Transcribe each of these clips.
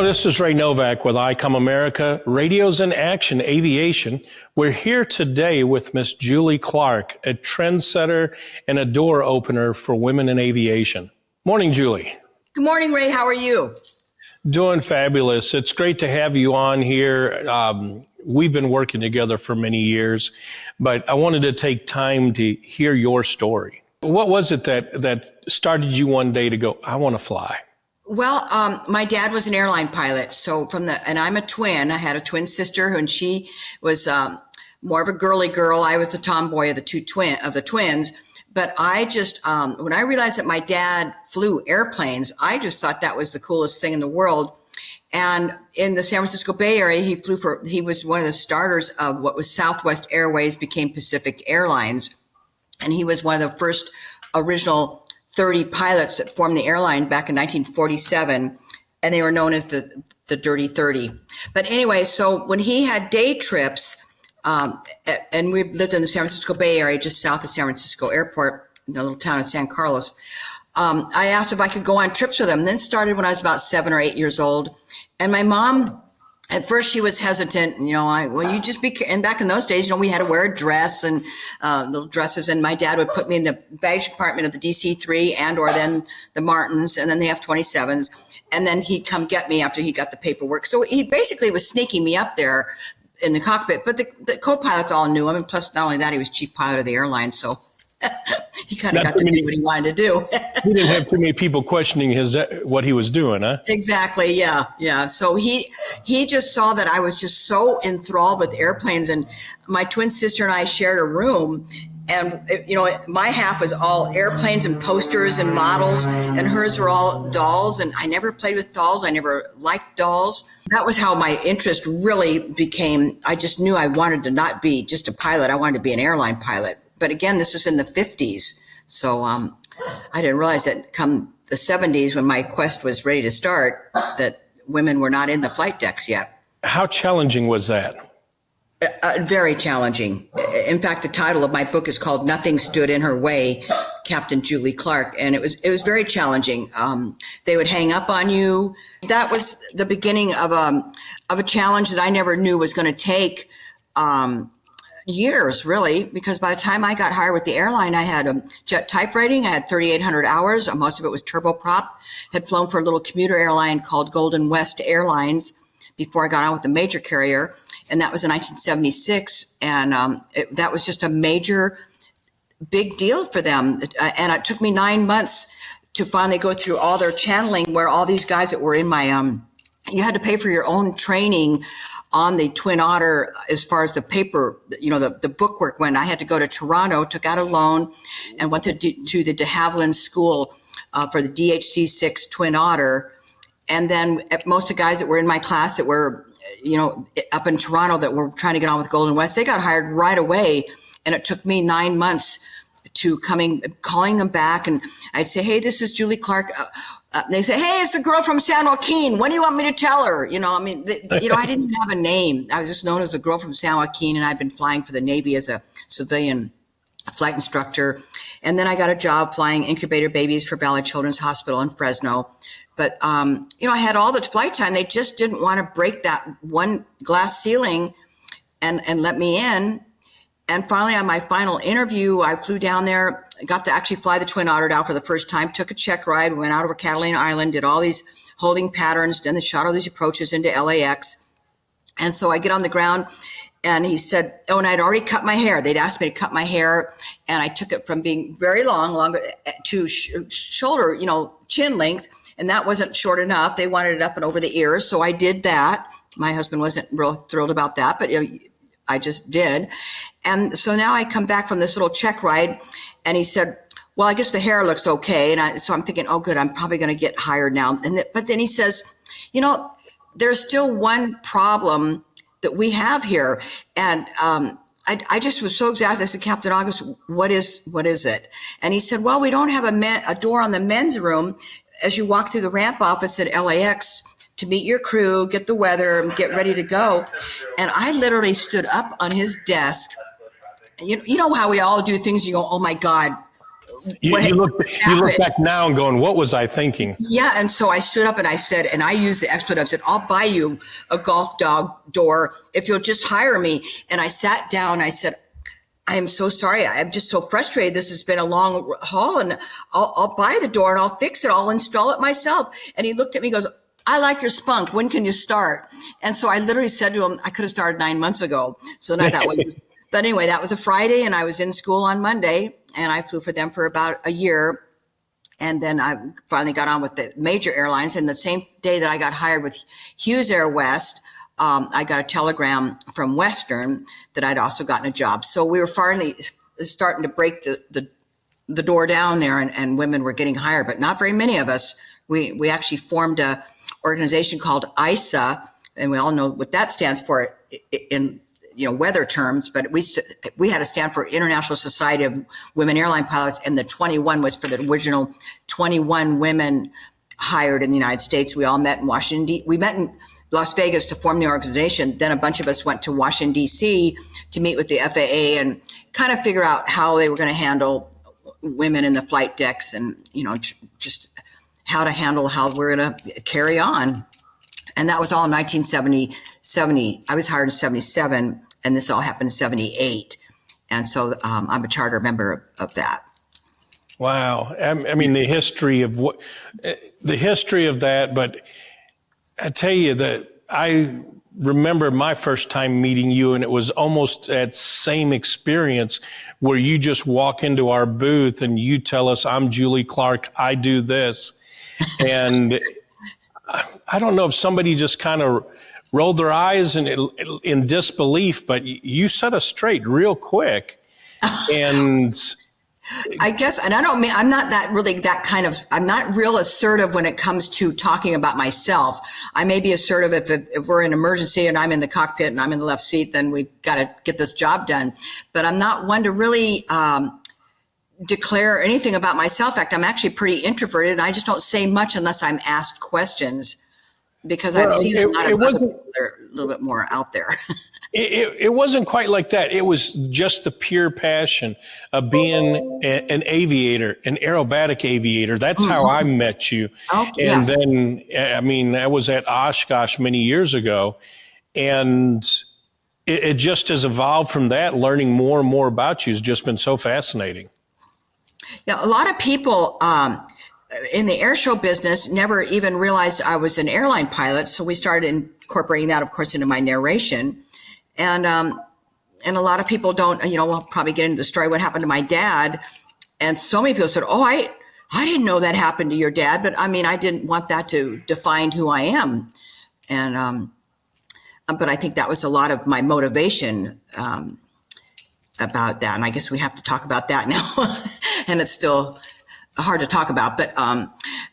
Hello, this is Ray Novak with Icom America, Radios in Action Aviation. We're here today with Miss Julie Clark, a trendsetter and a door opener for women in aviation. Morning, Julie. Good morning, Ray. How are you? Doing fabulous. It's great to have you on here. We've been working together for many years, but I wanted to take time to hear your story. What was it that started you one day to go, I want to fly? Well, my dad was an airline pilot, and I'm a twin. I had a twin sister, and she was more of a girly girl. I was the tomboy of the twins. But I just, when I realized that my dad flew airplanes, I just thought that was the coolest thing in the world. And in the San Francisco Bay Area, he was one of the starters of what was Southwest Airways, became Pacific Airlines, and he was one of the first original 30 pilots that formed the airline back in 1947, and they were known as the Dirty 30. But anyway, so when he had day trips, and we lived in the San Francisco Bay Area, just south of San Francisco Airport, in the little town of San Carlos, I asked if I could go on trips with him. Then started when I was about 7 or 8 years old. And my mom, at first she was hesitant, you just be, and back in those days, we had to wear a dress and little dresses. And my dad would put me in the baggage compartment of the DC-3 or then the Martins and then the F-27s. And then he'd come get me after he got the paperwork. So he basically was sneaking me up there in the cockpit, but the co-pilots all knew him. And plus, not only that, he was chief pilot of the airline. So he kind of got to do what he wanted to do. He didn't have too many people questioning what he was doing, huh? Exactly. Yeah. So he just saw that I was just so enthralled with airplanes, and my twin sister and I shared a room, and my half was all airplanes and posters and models, and hers were all dolls. And I never played with dolls. I never liked dolls. That was how my interest really became. I just knew I wanted to not be just a pilot. I wanted to be an airline pilot. But again, this was in the 50s. So I didn't realize that come the 70s, when my quest was ready to start, that women were not in the flight decks yet. How challenging was that? Very challenging. In fact, the title of my book is called Nothing Stood in Her Way, Captain Julie Clark. And it was very challenging. They would hang up on you. That was the beginning of a challenge that I never knew was going to take years, really, because by the time I got hired with the airline, I had a jet typewriting. I had 3,800 hours. Most of it was turboprop. Had flown for a little commuter airline called Golden West Airlines before I got on with the major carrier. And that was in 1976. And that was just a major, big deal for them. And it took me 9 months to finally go through all their channeling, where all these guys that were in my, you had to pay for your own training on the Twin Otter as far as the paper, the bookwork went. I had to go to Toronto, took out a loan, and went to the de Havilland School for the DHC-6 Twin Otter. And then most of the guys that were in my class that were, up in Toronto that were trying to get on with Golden West, they got hired right away. And it took me 9 months to calling them back. And I'd say, hey, this is Julie Clark. They say, hey, it's the girl from San Joaquin. When do you want me to tell her? I didn't even have a name. I was just known as the girl from San Joaquin, and I'd been flying for the Navy as a civilian flight instructor. And then I got a job flying incubator babies for Valley Children's Hospital in Fresno. But, I had all the flight time. They just didn't want to break that one glass ceiling and let me in. And finally, on my final interview, I flew down there, got to actually fly the Twin Otter down for the first time, took a check ride, went out over Catalina Island, did all these holding patterns, then shot all these approaches into LAX. And so I get on the ground, and he said, and I'd already cut my hair. They'd asked me to cut my hair, and I took it from being very longer to shoulder, chin length, and that wasn't short enough. They wanted it up and over the ears, so I did that. My husband wasn't real thrilled about that, but I just did. And so now I come back from this little check ride, and he said, well, I guess the hair looks okay. And so I'm thinking, oh, good, I'm probably going to get hired now. But then he says, there's still one problem that we have here. And I just was so exhausted. I said, Captain August, what is it? And he said, well, we don't have a door on the men's room as you walk through the ramp office at LAX to meet your crew, get the weather, and get ready to go. And I literally stood up on his desk. You know how we all do things, you go, oh my God, You look back now and going, what was I thinking? Yeah. And so I stood up and I said, and I used the expletive, I said, I'll buy you a golf dog door if you'll just hire me. And I sat down, I said, I am so sorry. I'm just so frustrated. This has been a long haul, and I'll buy the door and I'll fix it. I'll install it myself. And he looked at me and goes, I like your spunk. When can you start? And so I literally said to him, I could have started 9 months ago. So not that way. But anyway, that was a Friday and I was in school on Monday and I flew for them for about a year. And then I finally got on with the major airlines. And the same day that I got hired with Hughes Air West, I got a telegram from Western that I'd also gotten a job. So we were finally starting to break the door down there, and women were getting hired, but not very many of us. We actually formed a organization called ISA, and we all know what that stands for in weather terms. But we had to stand for International Society of Women Airline Pilots, and the 21 was for the original 21 women hired in the United States. We all met in Washington, D.C. We met in Las Vegas to form the organization. Then a bunch of us went to Washington, D.C. to meet with the FAA and kind of figure out how they were going to handle women in the flight decks and, just how to handle how we're going to carry on. And that was all in 1970. I was hired in 77, and this all happened in 78. And so I'm a charter member of that. Wow. I mean, the history of that, but I tell you that I remember my first time meeting you, and it was almost that same experience where you just walk into our booth and you tell us, I'm Julie Clark, I do this. And I don't know if somebody just kind of rolled their eyes in disbelief, but you set us straight real quick. And I guess, and I'm not I'm not real assertive when it comes to talking about myself. I may be assertive if we're in an emergency and I'm in the cockpit and I'm in the left seat, then we've got to get this job done. But I'm not one to really declare anything about myself. In fact, I'm actually pretty introverted, and I just don't say much unless I'm asked questions, because I've seen a lot of other people that are a little bit more out there. It wasn't quite like that. It was just the pure passion of being an aviator, an aerobatic aviator. That's how I met you. Oh, and yes. then, I mean, I was at Oshkosh many years ago, and it just has evolved from that. Learning more and more about you has just been so fascinating. Yeah, a lot of people in the air show business never even realized I was an airline pilot. So we started incorporating that, of course, into my narration. And a lot of people don't, we'll probably get into the story, what happened to my dad. And so many people said, oh, I didn't know that happened to your dad. But I mean, I didn't want that to define who I am. And, but I think that was a lot of my motivation about that. And I guess we have to talk about that now. And it's still hard to talk about. But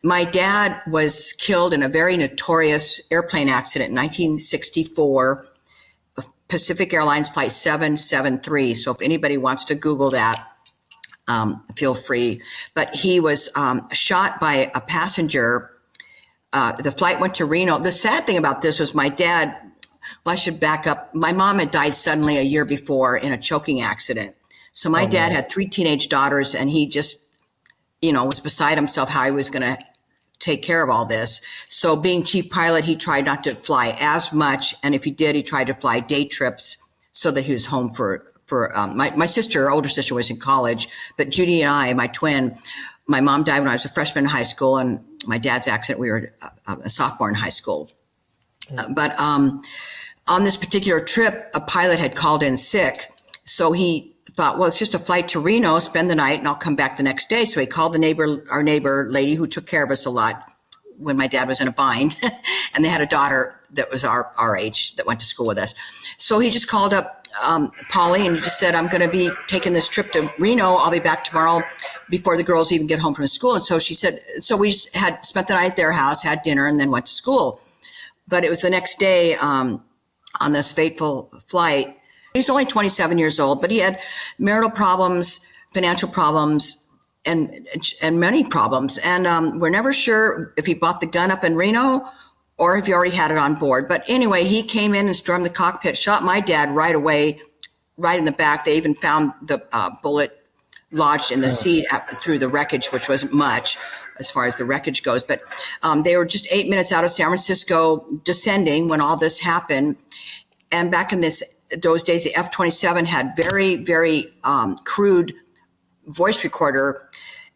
my dad was killed in a very notorious airplane accident in 1964. Pacific Airlines Flight 773. So if anybody wants to Google that, feel free. But he was shot by a passenger. The flight went to Reno. The sad thing about this was my dad, well, I should back up. My mom had died suddenly a year before in a choking accident. So my dad had 3 teenage daughters, and he just, was beside himself how he was going to take care of all this. So being chief pilot, he tried not to fly as much. And if he did, he tried to fly day trips so that he was home for my sister, older sister, was in college. But Judy and I, my twin, my mom died when I was a freshman in high school, and my dad's accident, we were a sophomore in high school. But on this particular trip, a pilot had called in sick. So he thought, well, it's just a flight to Reno, spend the night, and I'll come back the next day. So he called our neighbor lady who took care of us a lot when my dad was in a bind. And they had a daughter that was our age that went to school with us. So he just called up Polly and he just said, I'm going to be taking this trip to Reno. I'll be back tomorrow before the girls even get home from school. And so she said, so we just had spent the night at their house, had dinner, and then went to school. But it was the next day on this fateful flight. He was only 27 years old, but he had marital problems, financial problems, and many problems. And we're never sure if he bought the gun up in Reno or if he already had it on board. But anyway, he came in and stormed the cockpit, shot my dad right away, right in the back. They even found the bullet lodged in the seat through the wreckage, which wasn't much as far as the wreckage goes. But they were just 8 minutes out of San Francisco descending when all this happened. And back in those days, the F-27 had very, very crude voice recorder.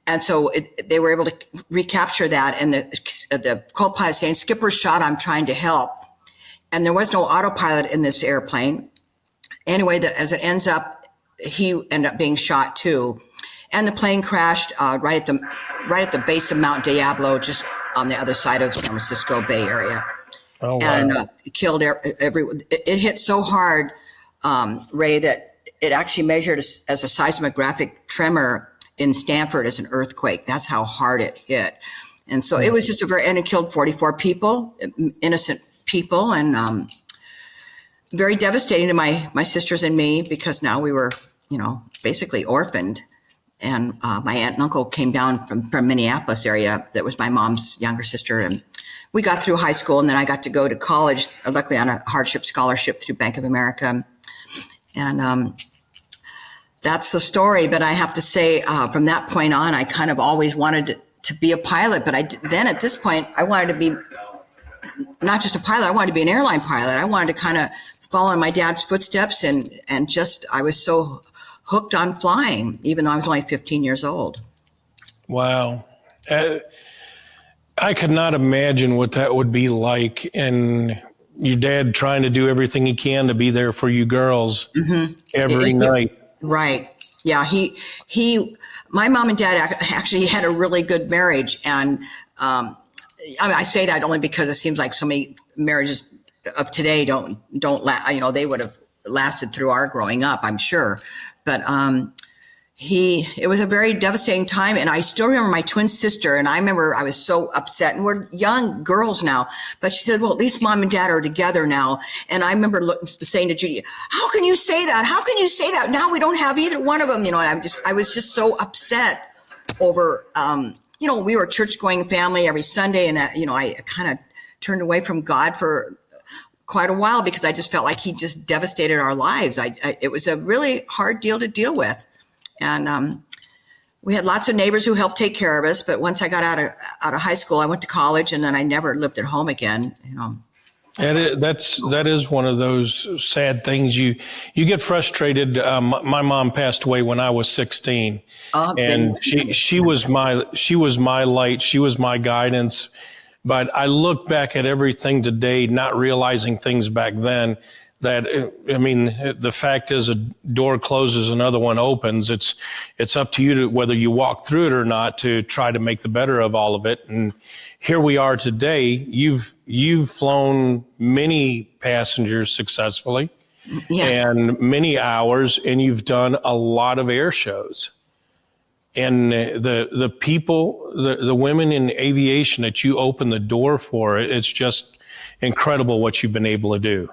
And so they were able to recapture that. And the co-pilot saying, "Skipper shot, I'm trying to help." And there was no autopilot in this airplane. Anyway, as it ends up, he ended up being shot too. And the plane crashed right at the base of Mount Diablo, just on the other side of San Francisco Bay Area. Oh, wow. And it killed everyone. It hit so hard, Ray, that it actually measured as a seismographic tremor in Stanford as an earthquake. That's how hard it hit. And so it was just and it killed 44 people, innocent people, and very devastating to my sisters and me, because now we were, basically orphaned. And my aunt and uncle came down from Minneapolis area. That was my mom's younger sister. And we got through high school, and then I got to go to college, luckily on a hardship scholarship through Bank of America. And that's the story. But I have to say, from that point on, I kind of always wanted to be a pilot. But then at this point, I wanted to be not just a pilot. I wanted to be an airline pilot. I wanted to kind of follow in my dad's footsteps. And I was so hooked on flying, even though I was only 15 years old. Wow. I could not imagine what that would be like. And your dad trying to do everything he can to be there for you girls every night. Right. Yeah. My mom and dad actually had a really good marriage. And I say that only because it seems like so many marriages of today don't last. They would have lasted through our growing up, I'm sure. But it was a very devastating time. And I still remember my twin sister, and I remember I was so upset, and we're young girls now, but she said, "Well, at least mom and dad are together now." And I remember saying to Judy, "How can you say that? How can you say that? Now we don't have either one of them." I was just so upset over, we were a church going family every Sunday. And, I kind of turned away from God for quite a while because I just felt like he just devastated our lives. It was a really hard deal to deal with. And we had lots of neighbors who helped take care of us. But once I got out of high school, I went to college, and then I never lived at home again. And that is one of those sad things. You get frustrated. My mom passed away when I was 16, and she was my light. She was my guidance. But I look back at everything today, not realizing things back then. The fact is, a door closes, another one opens. It's up to you whether you walk through it or not to try to make the better of all of it. And here we are today. You've flown many passengers successfully, and many hours, and you've done a lot of air shows. And the people, the women in aviation that you open the door for, it's just incredible what you've been able to do.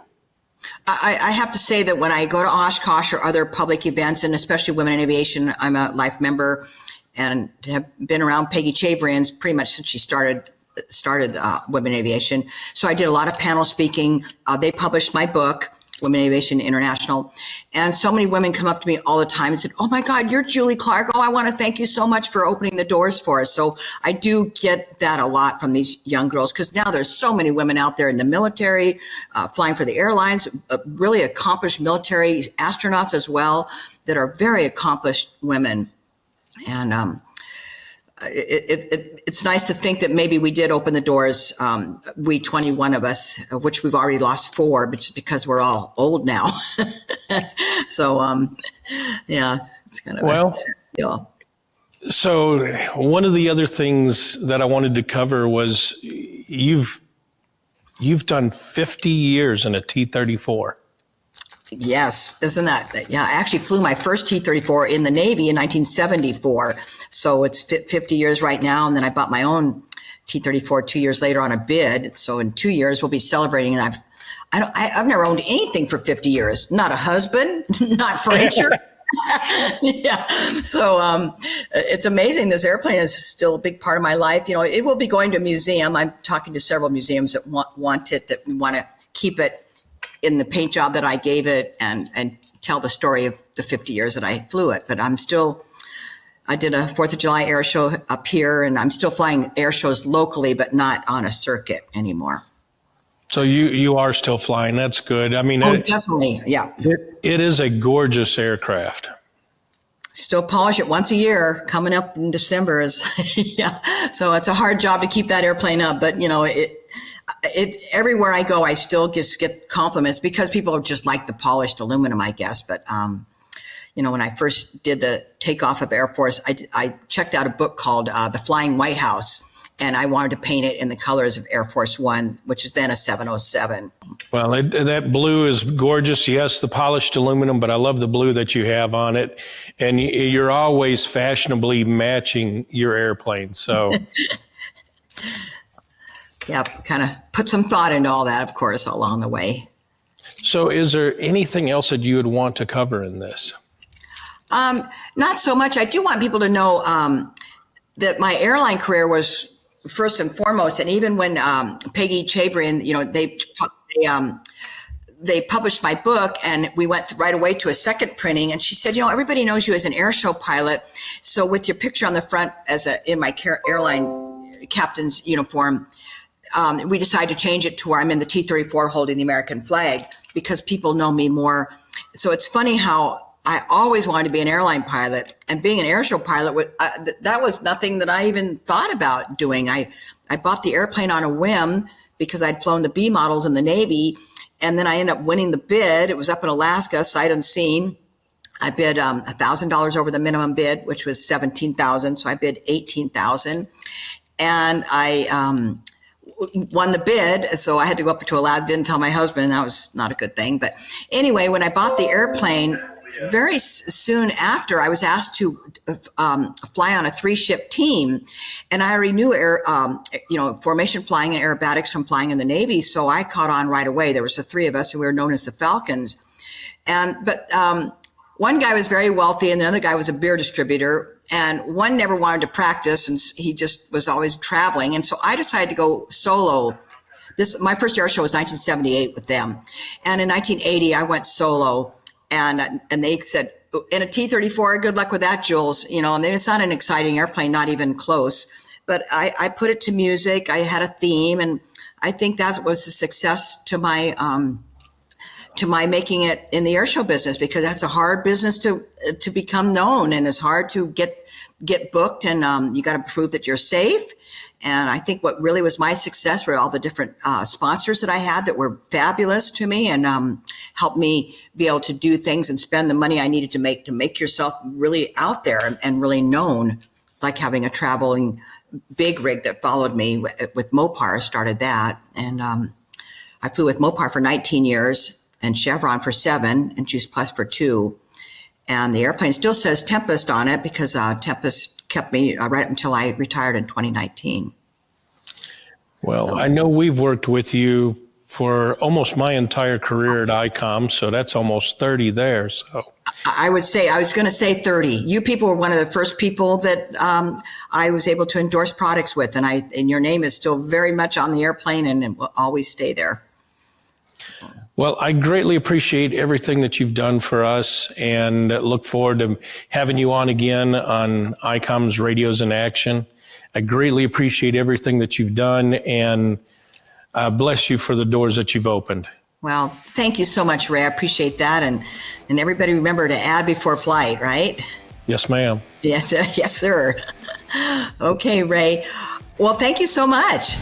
I have to say that when I go to Oshkosh or other public events, and especially Women in Aviation, I'm a life member and have been around Peggy Chabrian's pretty much since she started Women in Aviation. So I did a lot of panel speaking. They published my book, Women in Aviation International. And so many women come up to me all the time and said, "Oh my God, you're Julie Clark. Oh, I want to thank you so much for opening the doors for us." So I do get that a lot from these young girls, because now there's so many women out there in the military, flying for the airlines, really accomplished military astronauts as well, that are very accomplished women. And it's nice to think that maybe we did open the doors, we 21 of us, of which we've already lost 4, but just because we're all old now. So, it's kind of a deal. So one of the other things that I wanted to cover was you've done 50 years in a T-34. Yes, isn't that? Yeah, I actually flew my first T-34 in the Navy in 1974. So it's 50 years right now. And then I bought my own T-34 2 years later on a bid. So in 2 years, we'll be celebrating. And I've never owned anything for 50 years. Not a husband, not furniture. Yeah. So it's amazing. This airplane is still a big part of my life. It will be going to a museum. I'm talking to several museums that want it, that want to keep it in the paint job that I gave it, and tell the story of the 50 years that I flew it. But I'm still I did a 4th of July air show up here, and I'm still flying air shows locally, but not on a circuit anymore. So you are still flying. That's good. I mean, Oh, definitely. Yeah. it is a gorgeous aircraft. Still polish it once a year. Coming up in December is, yeah. So it's a hard job to keep that airplane up, but it everywhere I go, I still just get compliments because people just like the polished aluminum, I guess. But, when I first did the takeoff of Air Force, I checked out a book called The Flying White House, and I wanted to paint it in the colors of Air Force One, which is then a 707. Well, that blue is gorgeous. Yes, the polished aluminum, but I love the blue that you have on it. And you're always fashionably matching your airplane. So, yeah, kind of put some thought into all that, of course, along the way. So is there anything else that you would want to cover in this? Not so much. I do want people to know that my airline career was first and foremost, and even when Peggy Chabrian, they published my book, and we went right away to a second printing, and she said, everybody knows you as an air show pilot, so with your picture on the front in my airline captain's uniform, we decided to change it to where I'm in the T-34 holding the American flag because people know me more. So it's funny how I always wanted to be an airline pilot, and being an air show pilot, that was nothing that I even thought about doing. I bought the airplane on a whim because I'd flown the B models in the Navy, and then I ended up winning the bid. It was up in Alaska, sight unseen. I bid $1,000 over the minimum bid, which was $17,000. So I bid $18,000, and I won the bid. So I had to go up to Alaska. Didn't tell my husband. That was not a good thing. But anyway, when I bought the airplane, very soon after, I was asked to fly on a 3-ship team, and I already knew formation flying and aerobatics from flying in the Navy. So I caught on right away. There was the 3 of us, and we were known as the Falcons. But one guy was very wealthy, and the other guy was a beer distributor. And one never wanted to practice, and he just was always traveling. And so I decided to go solo. My first air show was 1978 with them, and in 1980 I went solo. And they said, in a T-34, good luck with that, Jules. And it's not an exciting airplane, not even close. But I put it to music. I had a theme, and I think that was a success to my making it in the air show business, because that's a hard business to become known, and it's hard to get booked, and you got to prove that you're safe. And I think what really was my success were all the different sponsors that I had that were fabulous to me and helped me be able to do things and spend the money I needed to make yourself really out there and really known, like having a traveling big rig that followed me with Mopar, started that. And I flew with Mopar for 19 years and Chevron for 7 and Juice Plus for 2. And the airplane still says Tempest on it because Tempest kept me right until I retired in 2019. Well, I know we've worked with you for almost my entire career at Icom, so that's almost 30 there. So I was going to say 30. You people were one of the first people that I was able to endorse products with, and your name is still very much on the airplane and will always stay there. Well, I greatly appreciate everything that you've done for us, and look forward to having you on again on Icom's Radios in Action. I greatly appreciate everything that you've done, and bless you for the doors that you've opened. Well, thank you so much, Ray. I appreciate that. And everybody remember to add before flight, right? Yes, ma'am. Yes, yes, sir. Okay, Ray. Well, thank you so much.